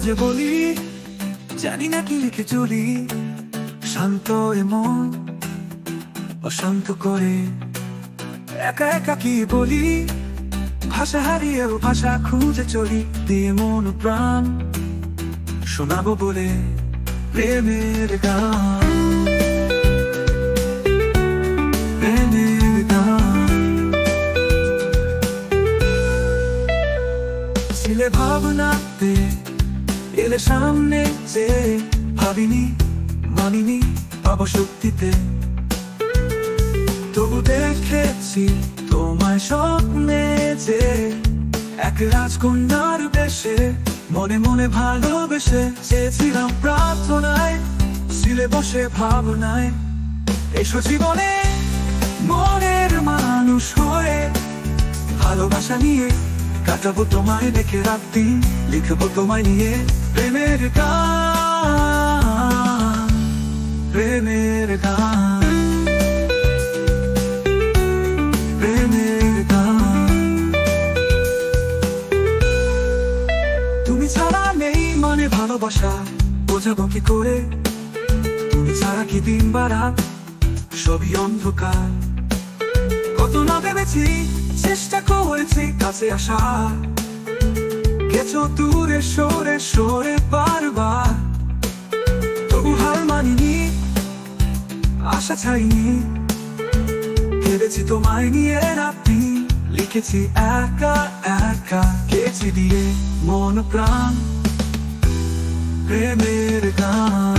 যে বলি, জানি না কি লিখে চলি। শান্ত মন অশান্ত করে, একা একা কি বলি, ভাষা হারিয়েও ভাষা খুঁজে চলি। দিয়ে মন ও প্রাণ শোনাবো বলে প্রেমের গান, প্রেমের গান। ছিলে ভাবনাতে, এলে সামনে যে ভাবিনি, মানিনি পাবো শক্তিতে। তবু দেখেছি তোমায় স্বপ্নে যে, এক রাজকন্যার বেশে মনে মনে ভালোবেসে। চেয়েছিলাম প্রার্থনায়, ছিলে বসে ভাবনায়। এসো জীবনে মনের মানুষ হয়ে, ভালোবাসা নিয়ে কাটাবো তোমায় দেখে রাত্রি, লিখবো তোমায় নিয়ে প্রেমের গান, প্রেমের গান, প্রেমের গান। তুমি ছাড়া নেই মানে ভালোবাসা, বোঝাবো কি করে? তুমি ছাড়া কি দিন বা রাত সবই অন্ধকার। কত না ভেবেছি, চেষ্টা করেছি কাছে আসা, গেছো দূরে সরে সরে বারবার। তবু হার মানিনি, আশা ছাইনি, ভেবেছি তোমায় নিয়ে রাত্রি, লিখেছি একা একা, গেছি দিয়ে মন প্রাণ প্রেমের গান।